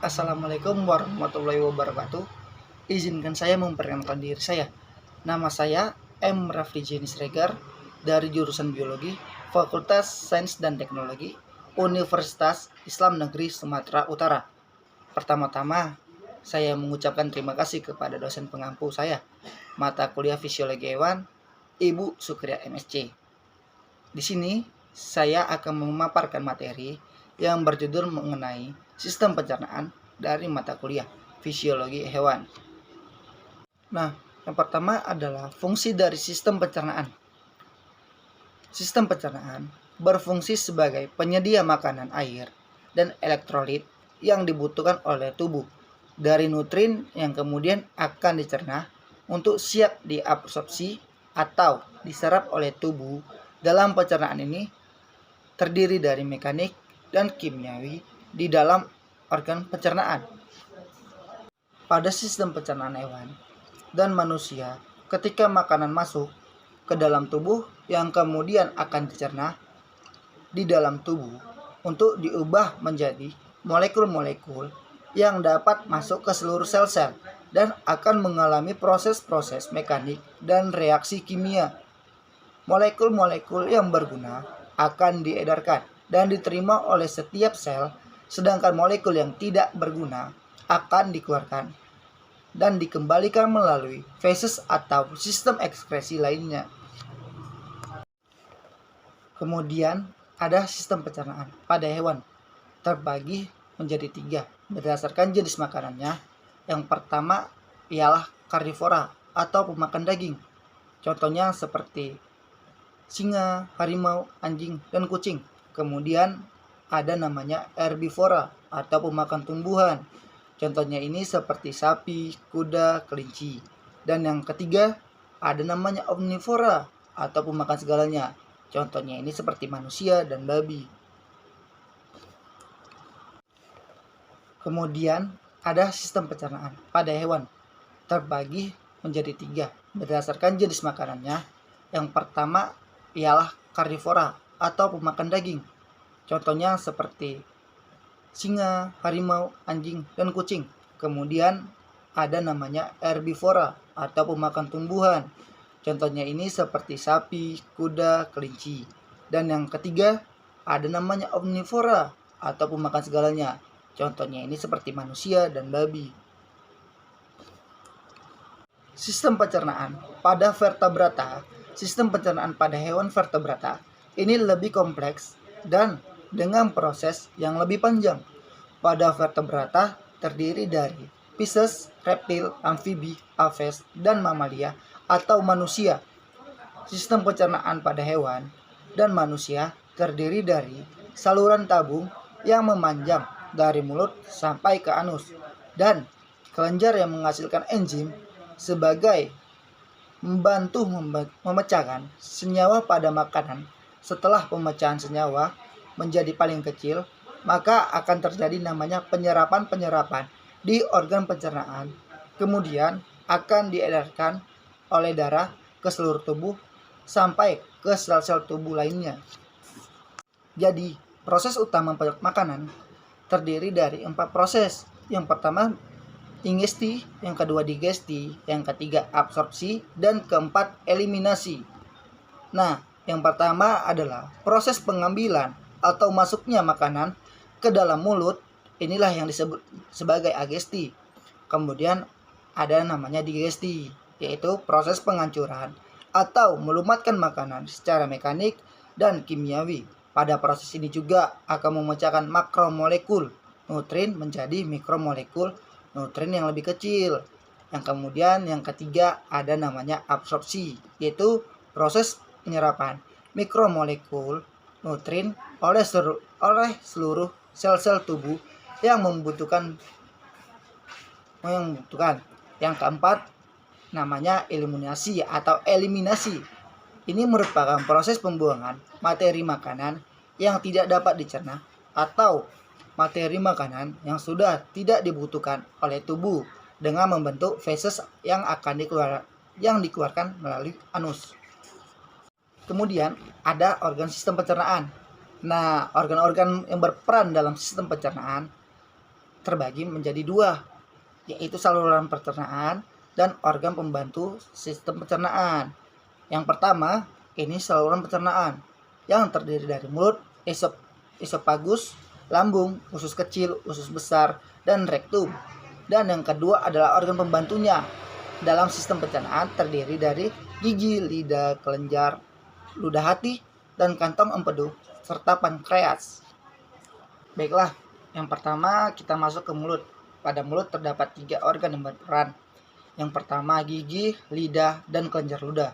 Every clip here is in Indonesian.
Assalamualaikum warahmatullahi wabarakatuh. Izinkan saya memperkenalkan diri saya. Nama saya M. Rafli Jenis Regar dari jurusan Biologi, Fakultas Sains dan Teknologi, Universitas Islam Negeri Sumatera Utara. Pertama-tama, saya mengucapkan terima kasih kepada dosen pengampu saya, mata kuliah Fisiologi Hewan, Ibu Sukria MSc. Di sini, saya akan memaparkan materi yang berjudul mengenai sistem pencernaan dari mata kuliah Fisiologi Hewan. Nah, yang pertama adalah fungsi dari sistem pencernaan. Sistem pencernaan berfungsi sebagai penyedia makanan, air, dan elektrolit yang dibutuhkan oleh tubuh dari nutrien yang kemudian akan dicerna untuk siap diabsorpsi atau diserap oleh tubuh. Dalam pencernaan ini terdiri dari mekanik dan kimiawi di dalam organ pencernaan. Pada sistem pencernaan hewan dan manusia, ketika makanan masuk ke dalam tubuh yang kemudian akan dicerna di dalam tubuh untuk diubah menjadi molekul-molekul yang dapat masuk ke seluruh sel-sel dan akan mengalami proses-proses mekanik dan reaksi kimia. Molekul-molekul yang berguna akan diedarkan dan diterima oleh setiap sel, sedangkan molekul yang tidak berguna akan dikeluarkan dan dikembalikan melalui feses atau sistem ekskresi lainnya. Kemudian ada sistem pencernaan pada hewan, terbagi menjadi 3 berdasarkan jenis makanannya. Yang pertama ialah karnivora atau pemakan daging. Contohnya seperti singa, harimau, anjing, dan kucing. Kemudian ada namanya herbivora atau pemakan tumbuhan. Contohnya ini seperti sapi, kuda, kelinci. Dan yang ketiga ada namanya omnivora atau pemakan segalanya. Contohnya ini seperti manusia dan babi. Kemudian ada sistem pencernaan pada hewan, terbagi menjadi 3 berdasarkan jenis makanannya. Yang pertama ialah karnivora atau pemakan daging. Contohnya seperti singa, harimau, anjing, dan kucing. Kemudian ada namanya herbivora atau pemakan tumbuhan. Contohnya ini seperti sapi, kuda, kelinci. Dan yang ketiga ada namanya omnivora atau pemakan segalanya. Contohnya ini seperti manusia dan babi. Sistem pencernaan pada vertebrata. Sistem pencernaan pada hewan vertebrata ini lebih kompleks dan dengan proses yang lebih panjang. Pada vertebrata terdiri dari Pisces, reptil, amfibi, aves, dan mamalia atau manusia. Sistem pencernaan pada hewan dan manusia terdiri dari saluran tabung yang memanjang dari mulut sampai ke anus dan kelenjar yang menghasilkan enzim sebagai membantu memecahkan senyawa pada makanan. Setelah pemecahan senyawa menjadi paling kecil, maka akan terjadi namanya penyerapan di organ pencernaan. Kemudian akan diedarkan oleh darah ke seluruh tubuh sampai ke sel-sel tubuh lainnya. Jadi, proses utama makanan terdiri dari 4 proses. Yang pertama ingesti, yang kedua digesti, yang ketiga absorpsi, dan keempat eliminasi. Nah, yang pertama adalah proses pengambilan atau masuknya makanan ke dalam mulut. Inilah yang disebut sebagai agesti. Kemudian ada namanya digesti, yaitu proses penghancuran atau melumatkan makanan secara mekanik dan kimiawi. Pada proses ini juga akan memecahkan makromolekul nutrien menjadi mikromolekul nutrien yang lebih kecil. Yang kemudian yang ketiga ada namanya absorpsi, yaitu proses penyerapan mikromolekul nutrien oleh seluruh sel-sel tubuh yang membutuhkan. Yang keempat namanya eliminasi atau eliminasi. Ini merupakan proses pembuangan materi makanan yang tidak dapat dicerna atau materi makanan yang sudah tidak dibutuhkan oleh tubuh dengan membentuk feses yang akan dikeluarkan melalui anus. Kemudian ada organ sistem pencernaan. Nah, organ-organ yang berperan dalam sistem pencernaan terbagi menjadi dua, yaitu saluran pencernaan dan organ pembantu sistem pencernaan. Yang pertama, ini saluran pencernaan yang terdiri dari mulut, esofagus, lambung, usus kecil, usus besar, dan rektum. Dan yang kedua adalah organ pembantunya. Dalam sistem pencernaan terdiri dari gigi, lidah, kelenjar, ludah hati, dan kantong empedu, serta pankreas. Baiklah, yang pertama kita masuk ke mulut. Pada mulut terdapat 3 organ yang berperan. Yang pertama gigi, lidah, dan kelenjar ludah.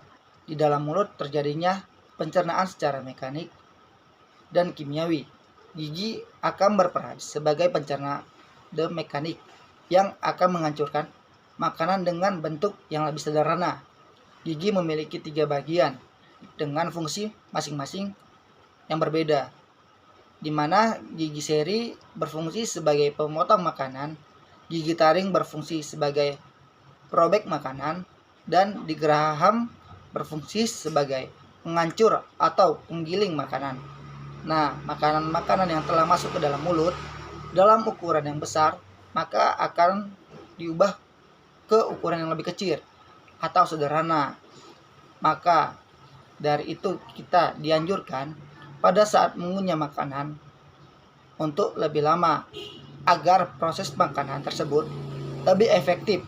Di dalam mulut terjadinya pencernaan secara mekanik dan kimiawi. Gigi akan berperan sebagai pencerna mekanik yang akan menghancurkan makanan dengan bentuk yang lebih sederhana. Gigi memiliki 3 bagian dengan fungsi masing-masing yang berbeda, di mana gigi seri berfungsi sebagai pemotong makanan, gigi taring berfungsi sebagai perobek makanan, dan di geraham berfungsi sebagai penghancur atau penggiling makanan. Nah, makanan-makanan yang telah masuk ke dalam mulut dalam ukuran yang besar, maka akan diubah ke ukuran yang lebih kecil atau sederhana. Maka dari itu kita dianjurkan pada saat mengunyah makanan untuk lebih lama agar proses makanan tersebut lebih efektif.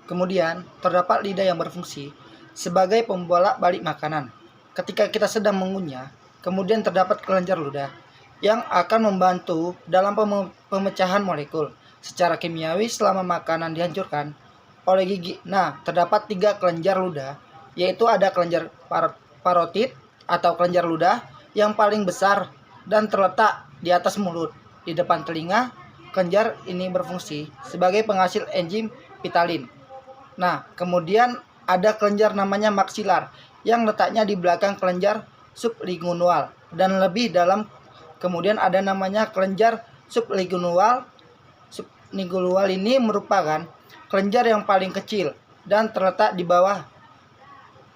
Kemudian terdapat lidah yang berfungsi sebagai pembolak-balik makanan. Ketika kita sedang mengunyah, kemudian terdapat kelenjar ludah yang akan membantu dalam pemecahan molekul secara kimiawi selama makanan dihancurkan oleh gigi. Nah, terdapat 3 kelenjar ludah, yaitu ada kelenjar parotid atau kelenjar ludah yang paling besar dan terletak di atas mulut. Di depan telinga, kelenjar ini berfungsi sebagai penghasil enzim pitalin. Nah, kemudian ada kelenjar namanya maksilar yang letaknya di belakang kelenjar sublingual dan lebih dalam. Kemudian ada namanya kelenjar sublingual. Sublingual ini merupakan kelenjar yang paling kecil dan terletak di bawah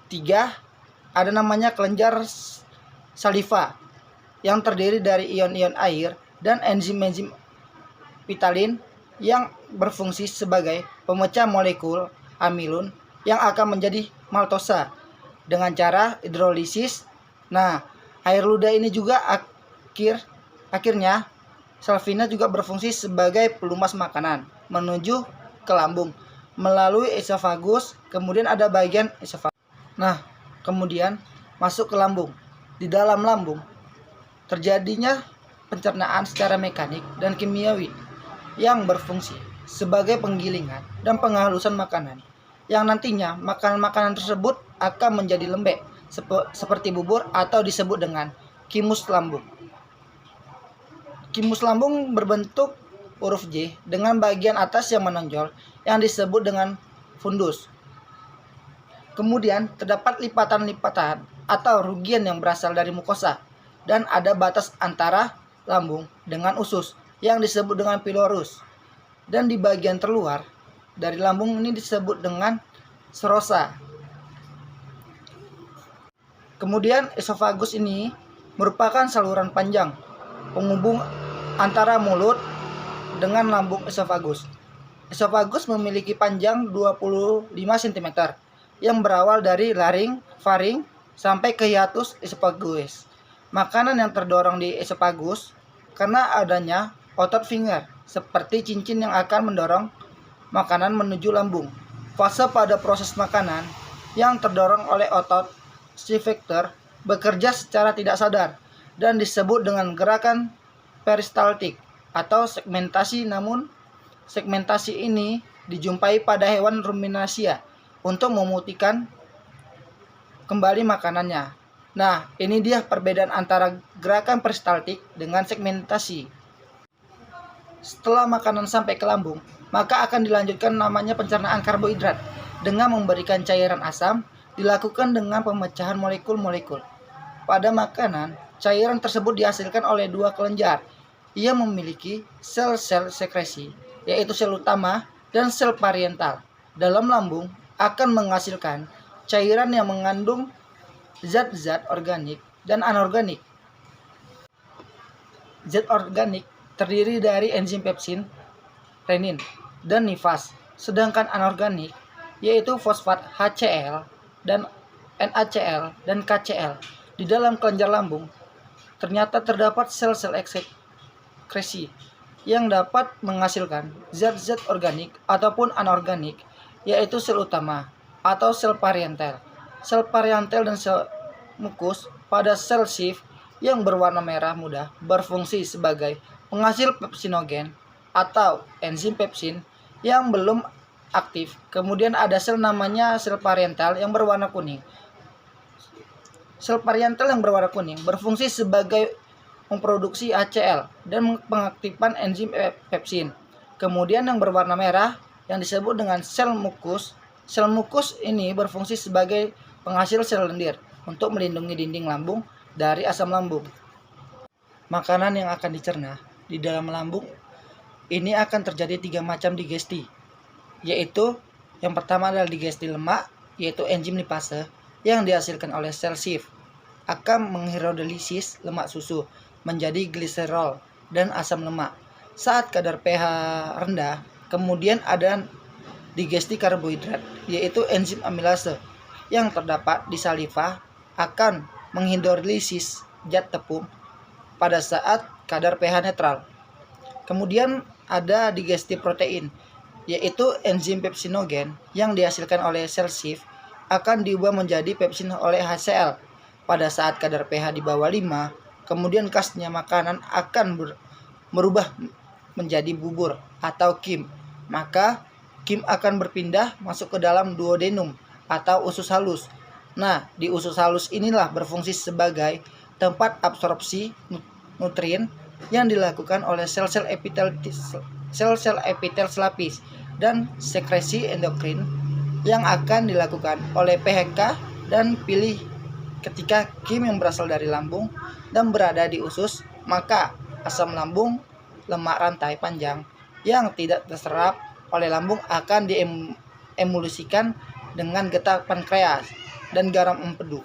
3. Ada namanya kelenjar saliva yang terdiri dari ion-ion air dan enzim-enzim pitalin yang berfungsi sebagai pemecah molekul amilun yang akan menjadi maltosa dengan cara hidrolisis. Nah, air ludah ini juga akhirnya salvina juga berfungsi sebagai pelumas makanan menuju ke lambung melalui esofagus. Kemudian ada bagian esofagus. Nah, kemudian masuk ke lambung. Di dalam lambung terjadinya pencernaan secara mekanik dan kimiawi yang berfungsi sebagai penggilingan dan penghalusan makanan, yang nantinya makanan-makanan tersebut akan menjadi lembek seperti bubur atau disebut dengan kimus lambung. Kimus lambung berbentuk huruf J dengan bagian atas yang menonjol yang disebut dengan fundus. Kemudian terdapat lipatan-lipatan atau rugian yang berasal dari mukosa, dan ada batas antara lambung dengan usus yang disebut dengan pilorus. Dan di bagian terluar dari lambung ini disebut dengan serosa. Kemudian esofagus ini merupakan saluran panjang penghubung antara mulut dengan lambung esofagus. Esofagus memiliki panjang 25 cm yang berawal dari laring, faring, sampai ke hiatus esofagus. Makanan yang terdorong di esofagus karena adanya otot finger, seperti cincin yang akan mendorong makanan menuju lambung. Fase pada proses makanan yang terdorong oleh otot sphincter bekerja secara tidak sadar dan disebut dengan gerakan peristaltik atau segmentasi. Namun segmentasi ini dijumpai pada hewan ruminasia untuk memutihkan kembali makanannya. Nah, ini dia perbedaan antara gerakan peristaltik dengan segmentasi. Setelah makanan sampai ke lambung, maka akan dilanjutkan namanya pencernaan karbohidrat dengan memberikan cairan asam, dilakukan dengan pemecahan molekul-molekul. Pada makanan, cairan tersebut dihasilkan oleh 2 kelenjar. Ia memiliki sel-sel sekresi, yaitu sel utama dan sel parietal. Dalam lambung akan menghasilkan cairan yang mengandung zat-zat organik dan anorganik. Zat organik terdiri dari enzim pepsin, renin, dan nifas. Sedangkan anorganik yaitu fosfat HCl dan NaCl dan KCl. Di dalam kelenjar lambung ternyata terdapat sel-sel ekskresi yang dapat menghasilkan zat-zat organik ataupun anorganik, yaitu sel utama atau sel parietal. Sel parietal dan sel mukus pada sel Schiff yang berwarna merah muda berfungsi sebagai penghasil pepsinogen atau enzim pepsin yang belum aktif. Kemudian ada sel namanya sel parietal yang berwarna kuning. Sel parietal yang berwarna kuning berfungsi sebagai memproduksi HCl dan pengaktifan enzim pepsin. Kemudian yang berwarna merah yang disebut dengan sel mukus. Sel mukus ini berfungsi sebagai penghasil sel lendir untuk melindungi dinding lambung dari asam lambung. Makanan yang akan dicerna di dalam lambung ini akan terjadi 3 macam digesti, yaitu yang pertama adalah digesti lemak, yaitu enzim lipase yang dihasilkan oleh sel Schiff akan menghidrolisis lemak susu menjadi gliserol dan asam lemak saat kadar pH rendah. Kemudian ada digesti karbohidrat, yaitu enzim amilase yang terdapat di saliva akan menghidrolisis zat tepung pada saat kadar pH netral. Kemudian ada digesti protein, yaitu enzim pepsinogen yang dihasilkan oleh sel Schiff akan diubah menjadi pepsin oleh HCl pada saat kadar pH di bawah 5. Kemudian khasnya makanan akan merubah menjadi bubur atau kim. Maka kim akan berpindah masuk ke dalam duodenum atau usus halus. Nah, di usus halus inilah berfungsi sebagai tempat absorpsi nutrien yang dilakukan oleh sel-sel epitel selapis dan sekresi endokrin yang akan dilakukan oleh PHK dan pilih ketika kim yang berasal dari lambung dan berada di usus, maka asam lambung lemak rantai panjang yang tidak terserap oleh lambung akan diemulsikan dengan getah pankreas dan garam empedu.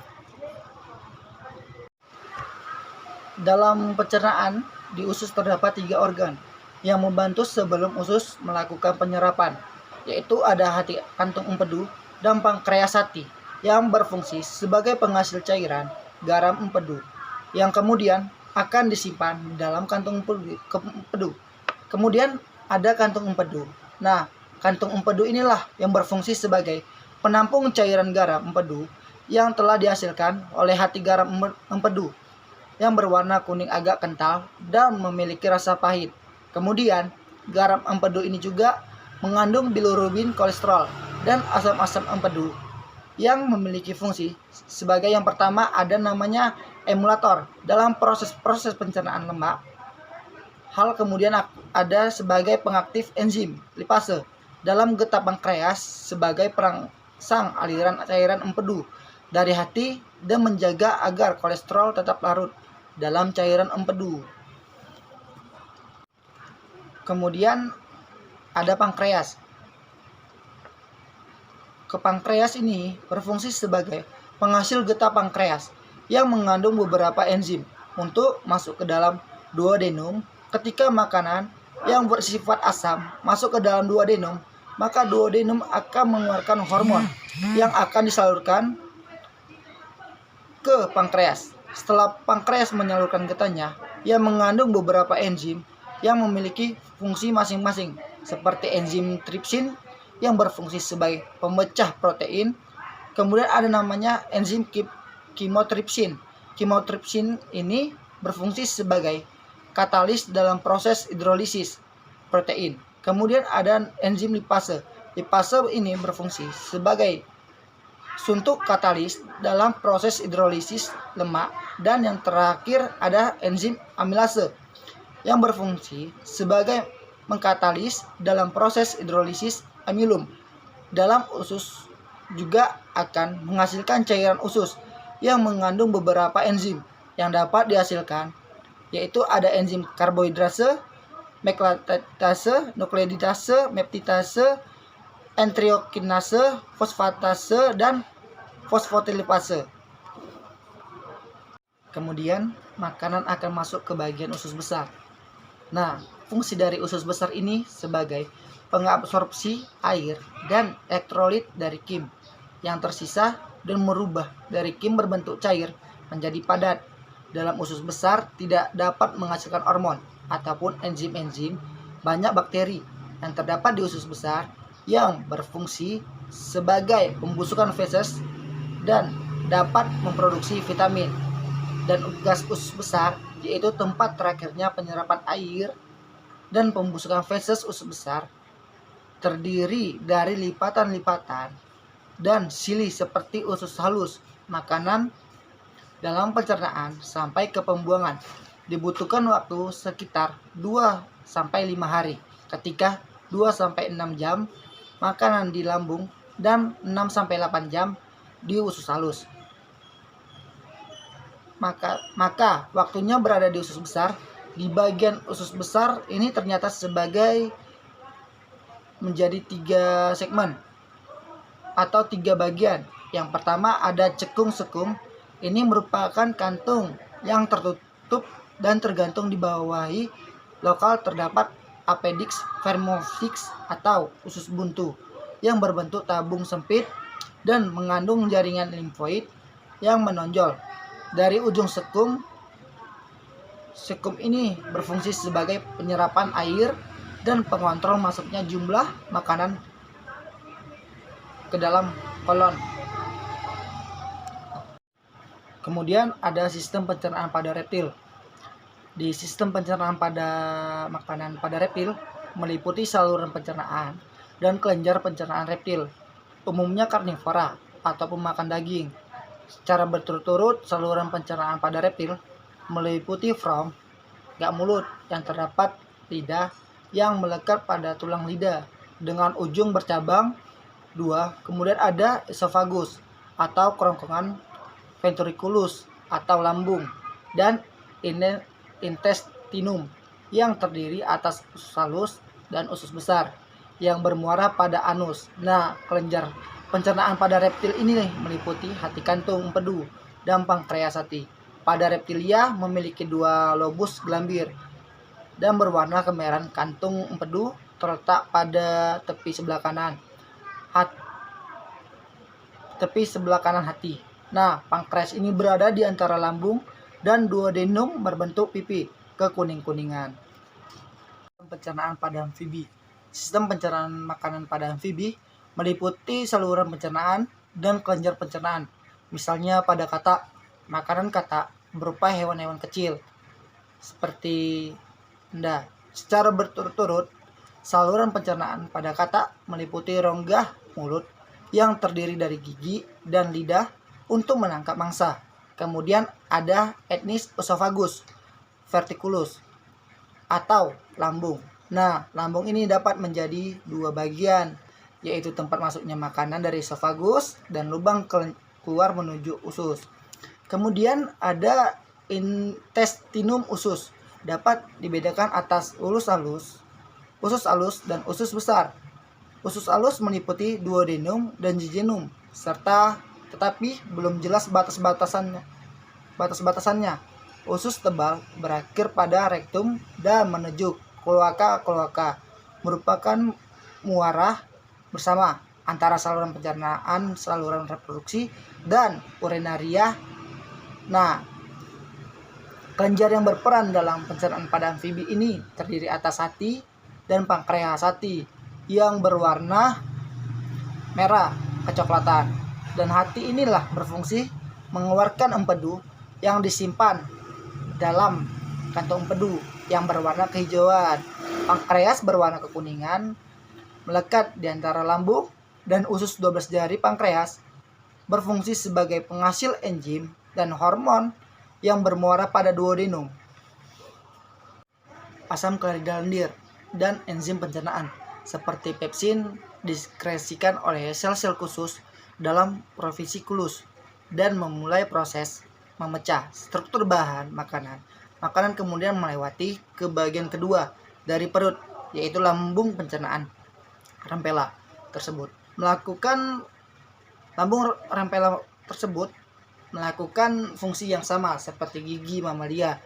Dalam pencernaan, di usus terdapat 3 organ yang membantu sebelum usus melakukan penyerapan, yaitu ada hati kantung empedu dan pankreas hati yang berfungsi sebagai penghasil cairan garam empedu yang kemudian akan disimpan di dalam kantung empedu. Kemudian ada kantung empedu. Nah, kantung empedu inilah yang berfungsi sebagai penampung cairan garam empedu yang telah dihasilkan oleh hati garam empedu yang berwarna kuning agak kental dan memiliki rasa pahit. Kemudian, garam empedu ini juga mengandung bilirubin, kolesterol, dan asam-asam empedu yang memiliki fungsi sebagai yang pertama ada namanya emulator dalam proses pencernaan lemak. Hal kemudian ada sebagai pengaktif enzim lipase dalam getah pankreas sebagai perangsang aliran cairan empedu dari hati dan menjaga agar kolesterol tetap larut dalam cairan empedu. Kemudian ada pankreas. Pankreas ini berfungsi sebagai penghasil getah pankreas yang mengandung beberapa enzim untuk masuk ke dalam duodenum. Ketika makanan yang bersifat asam masuk ke dalam duodenum, maka duodenum akan mengeluarkan hormon yang akan disalurkan ke pankreas. Setelah pankreas menyalurkan getahnya, ia mengandung beberapa enzim yang memiliki fungsi masing-masing, seperti enzim tripsin yang berfungsi sebagai pemecah protein. Kemudian ada namanya enzim chymotrypsin. Chymotrypsin ini berfungsi sebagai katalis dalam proses hidrolisis protein. Kemudian ada enzim lipase. Lipase ini berfungsi sebagai suntuk katalis dalam proses hidrolisis lemak. Dan yang terakhir ada enzim amilase yang berfungsi sebagai mengkatalis dalam proses hidrolisis amilum dalam usus, juga akan menghasilkan cairan usus yang mengandung beberapa enzim yang dapat dihasilkan, yaitu ada enzim karbohidrase, meklatase, nukleoditase, meptitase, enteriokinase, fosfatase, dan fosfatidilase. Kemudian makanan akan masuk ke bagian usus besar. Nah, fungsi dari usus besar ini sebagai pengabsorpsi air dan elektrolit dari kim yang tersisa dan merubah dari kim berbentuk cair menjadi padat. Dalam usus besar tidak dapat menghasilkan hormon ataupun enzim-enzim. Banyak bakteri yang terdapat di usus besar yang berfungsi sebagai pembusukan feses dan dapat memproduksi vitamin. Dan gas usus besar yaitu tempat terakhirnya penyerapan air dan pembusukan feses usus besar terdiri dari lipatan-lipatan dan sili seperti usus halus. Makanan dalam pencernaan sampai ke pembuangan dibutuhkan waktu sekitar 2-5 hari. Ketika 2-6 jam makanan di lambung dan 6-8 jam di usus halus. Maka waktunya berada di usus besar. Di bagian usus besar ini ternyata sebagai menjadi 3 segmen atau 3 bagian. Yang pertama ada cekung sekung. Ini merupakan kantung yang tertutup dan tergantung di bawahi lokal terdapat appendix vermofix atau usus buntu yang berbentuk tabung sempit dan mengandung jaringan limfoid yang menonjol dari ujung sekung. Sekung ini berfungsi sebagai penyerapan air dan pengontrol masuknya jumlah makanan ke dalam kolon. Kemudian ada sistem pencernaan pada reptil. Di sistem pencernaan pada makanan pada reptil meliputi saluran pencernaan dan kelenjar pencernaan reptil, umumnya karnivora atau pemakan daging. Secara berturut-turut saluran pencernaan pada reptil meliputi from, gak mulut yang terdapat lidah yang melekat pada tulang lidah dengan ujung bercabang 2. Kemudian ada esophagus atau kerongkongan ventriculus atau lambung dan intestinum yang terdiri atas usus halus dan usus besar yang bermuara pada anus. Nah, kelenjar pencernaan pada reptil ini meliputi hati kantung empedu dan pankreas hati. Pada reptilia memiliki 2 lobus gelambir dan berwarna kemerahan. Kantung empedu terletak pada tepi sebelah kanan hati. Nah, pankreas ini berada di antara lambung dan duodenum berbentuk pipi kekuning-kuningan. Pencernaan pada amfibi. Sistem pencernaan makanan pada amfibi meliputi saluran pencernaan dan kelenjar pencernaan. Misalnya pada katak, makanan katak berupa hewan-hewan kecil seperti enda. Secara berturut-turut, saluran pencernaan pada katak meliputi rongga mulut yang terdiri dari gigi dan lidah untuk menangkap mangsa. Kemudian ada etnis esophagus verticulus atau lambung. Nah, lambung ini dapat menjadi 2 bagian, yaitu tempat masuknya makanan dari esophagus dan lubang keluar menuju usus. Kemudian ada intestinum usus, dapat dibedakan atas usus halus dan usus besar. Usus halus meliputi duodenum dan jejunum tetapi belum jelas batas-batasannya. Usus tebal berakhir pada rektum dan menuju kloaka merupakan muara bersama antara saluran pencernaan, saluran reproduksi, dan urinaria. Nah, kelenjar yang berperan dalam pencernaan pada amfibi ini terdiri atas hati dan pankreas hati yang berwarna merah kecoklatan. Dan hati inilah berfungsi mengeluarkan empedu yang disimpan dalam kantong empedu yang berwarna kehijauan. Pankreas berwarna kekuningan melekat di antara lambung dan usus 12 jari. Pankreas berfungsi sebagai penghasil enzim dan hormon yang bermuara pada duodenum. Asam klorida lendir dan enzim pencernaan seperti pepsin diskresikan oleh sel-sel khusus dalam provesiculus dan memulai proses memecah struktur bahan makanan. Makanan kemudian melewati ke bagian kedua dari perut, yaitu lambung pencernaan rempela tersebut. Lambung rempela tersebut melakukan fungsi yang sama seperti gigi mamalia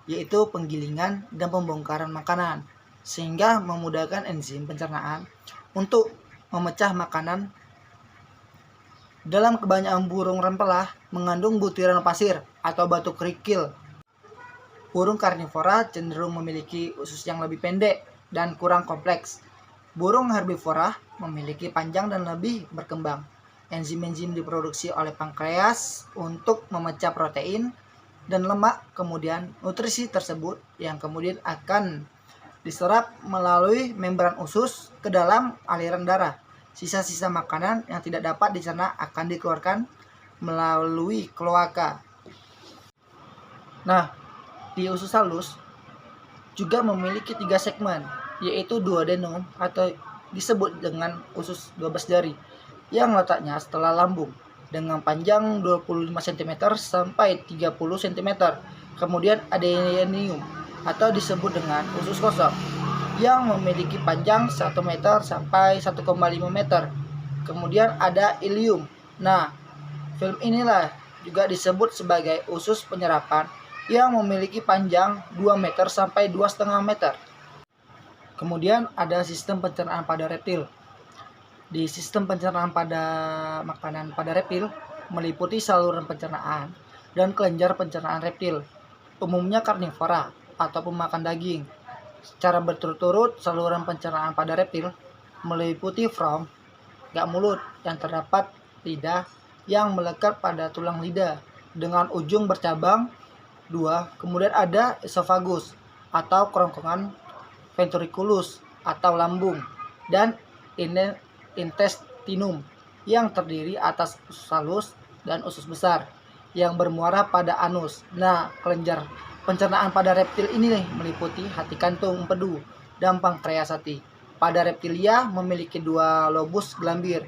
yaitu penggilingan dan pembongkaran makanan, sehingga memudahkan enzim pencernaan untuk memecah makanan. Dalam kebanyakan burung rempelah mengandung butiran pasir atau batu kerikil. Burung karnivora cenderung memiliki usus yang lebih pendek dan kurang kompleks. Burung herbivora memiliki panjang dan lebih berkembang. Enzim-enzim diproduksi oleh pankreas untuk memecah protein dan lemak, kemudian nutrisi tersebut yang kemudian akan diserap melalui membran usus ke dalam aliran darah. Sisa-sisa makanan yang tidak dapat dicerna akan dikeluarkan melalui kloaka. Nah, di usus halus juga memiliki 3 segmen, yaitu duodenum atau disebut dengan usus 12 jari, yang letaknya setelah lambung dengan panjang 25 cm sampai 30 cm. Kemudian adenium atau disebut dengan usus kosong, yang memiliki panjang 1 meter sampai 1,5 meter. Kemudian ada ilium. Nah, film inilah juga disebut sebagai usus penyerapan yang memiliki panjang 2 meter sampai 2,5 meter. Kemudian ada sistem pencernaan pada reptil. Di sistem pencernaan pada makanan pada reptil meliputi saluran pencernaan dan kelenjar pencernaan reptil, umumnya karnivora atau pemakan daging. Secara berturut-turut, saluran pencernaan pada reptil meliputi from, gak mulut, yang terdapat lidah yang melekat pada tulang lidah dengan ujung bercabang 2. Kemudian ada esophagus atau kerongkongan ventriculus atau lambung, dan intestinum yang terdiri atas usus halus dan usus besar yang bermuara pada anus. Nah, kelenjar pencernaan pada reptil ini meliputi hati kantung empedu dan pankreas hati. Pada reptilia memiliki 2 lobus gelambir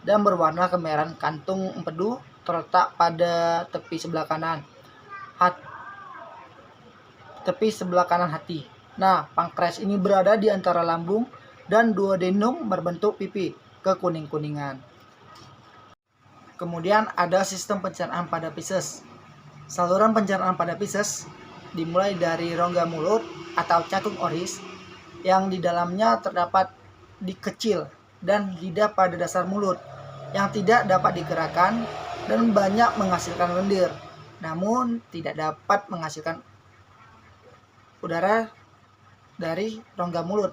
dan berwarna kemerahan. Kantung empedu terletak pada tepi sebelah kanan hati. Nah, pankreas ini berada di antara lambung dan duodenum berbentuk pipi kekuning-kuningan. Kemudian ada sistem pencernaan pada Pisces. Saluran pencernaan pada Pisces dimulai dari rongga mulut atau cakung oris yang di dalamnya terdapat di kecil dan lidah pada dasar mulut yang tidak dapat digerakkan dan banyak menghasilkan lendir, namun tidak dapat menghasilkan udara dari rongga mulut.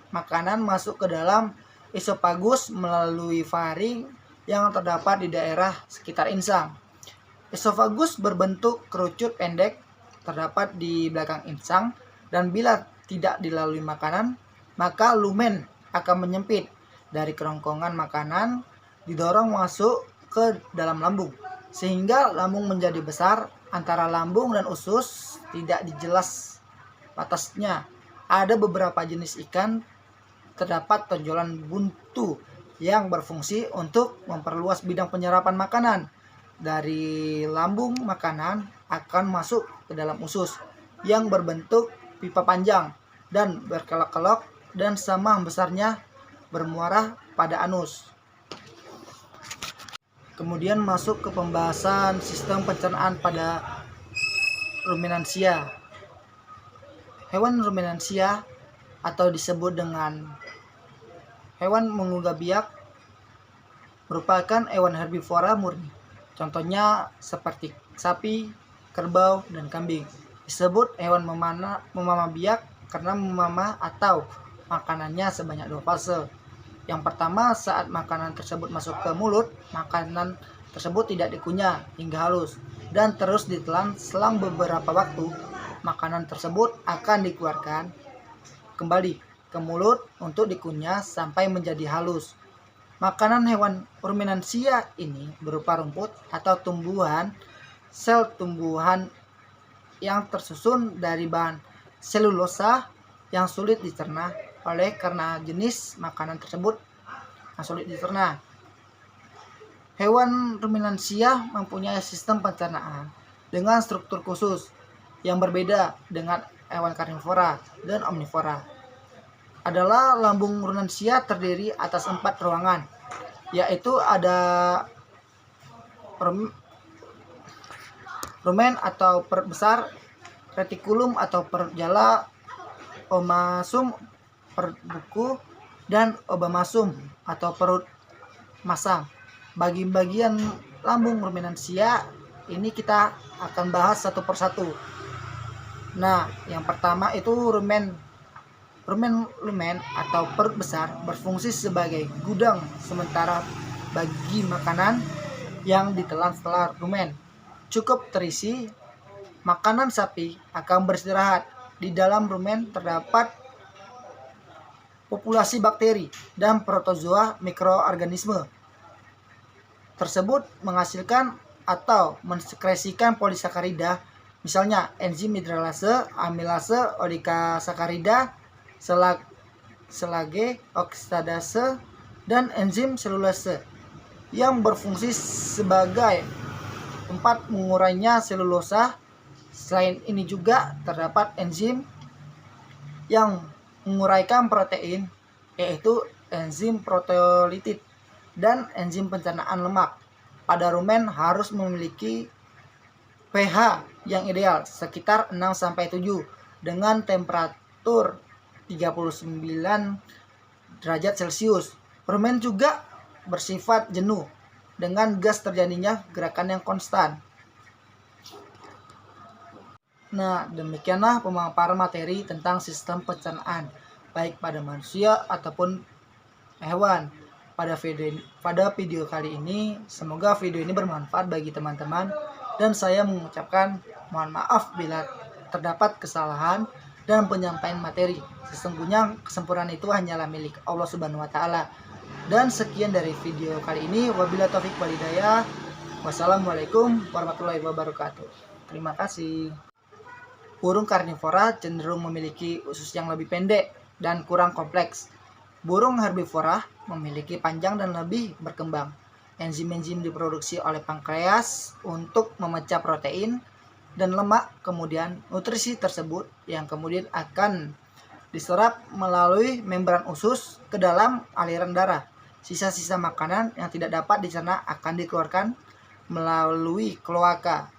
Makanan masuk ke dalam esophagus melalui faring yang terdapat di daerah sekitar insang. Esophagus berbentuk kerucut pendek terdapat di belakang insang, dan bila tidak dilalui makanan, maka lumen akan menyempit dari kerongkongan makanan didorong masuk ke dalam lambung, sehingga lambung menjadi besar. Antara lambung dan usus tidak dijelas batasnya. Ada beberapa jenis ikan terdapat tonjolan buntu yang berfungsi untuk memperluas bidang penyerapan makanan. Dari lambung makanan akan masuk ke dalam usus yang berbentuk pipa panjang dan berkelok-kelok dan sama besarnya bermuara pada anus. Kemudian masuk ke pembahasan sistem pencernaan pada ruminansia. Hewan ruminansia atau disebut dengan hewan mengunggah biak merupakan hewan herbivora murni. Contohnya seperti sapi, kerbau, dan kambing. Disebut hewan memama biak karena memama atau makanannya sebanyak 2 fase. Yang pertama, saat makanan tersebut masuk ke mulut, makanan tersebut tidak dikunyah hingga halus dan terus ditelan. Selang beberapa waktu, makanan tersebut akan dikeluarkan kembali ke mulut untuk dikunyah sampai menjadi halus. Makanan hewan ruminansia ini berupa rumput atau tumbuhan, sel tumbuhan yang tersusun dari bahan selulosa yang sulit dicerna karena jenis makanan tersebut yang sulit dicerna. Hewan ruminansia mempunyai sistem pencernaan dengan struktur khusus yang berbeda dengan hewan karnivora dan omnivora. Adalah lambung ruminansia terdiri atas 4 ruangan, yaitu ada rumen atau perut besar, retikulum atau perut jala, omasum perut buku, dan obamasum atau perut masam. Bagi bagian lambung ruminansia ini kita akan bahas satu persatu. Nah, yang pertama itu rumen. Rumen atau perut besar berfungsi sebagai gudang sementara bagi makanan yang ditelan setelah rumen cukup terisi. Makanan sapi akan beristirahat. Di dalam rumen terdapat populasi bakteri dan protozoa mikroorganisme tersebut menghasilkan atau mensekresikan polisakarida, misalnya enzim hidralase, amilase, oligosakarida, selage, oksidase, dan enzim selulase yang berfungsi sebagai tempat mengurainya selulosa. Selain ini juga terdapat enzim yang menguraikan protein, yaitu enzim proteolitid dan enzim pencernaan lemak. Pada rumen harus memiliki pH yang ideal sekitar 6-7 dengan temperatur 39 derajat Celcius. Rumen juga bersifat jenuh dengan gas terjadinya gerakan yang konstan. Nah, demikianlah pemaparan materi tentang sistem pencernaan baik pada manusia ataupun hewan. Pada video kali ini, semoga video ini bermanfaat bagi teman-teman, dan saya mengucapkan mohon maaf bila terdapat kesalahan dan penyampaian materi. Sesungguhnya kesempurnaan itu hanyalah milik Allah Subhanahu wa taala. Dan sekian dari video kali ini. Wabillahi taufik wal hidayah. Wassalamualaikum warahmatullahi wabarakatuh. Terima kasih. Burung karnivora cenderung memiliki usus yang lebih pendek dan kurang kompleks. Burung herbivora memiliki panjang dan lebih berkembang. Enzim-enzim diproduksi oleh pankreas untuk memecah protein dan lemak, kemudian nutrisi tersebut yang kemudian akan diserap melalui membran usus ke dalam aliran darah. Sisa-sisa makanan yang tidak dapat dicerna akan dikeluarkan melalui kloaka.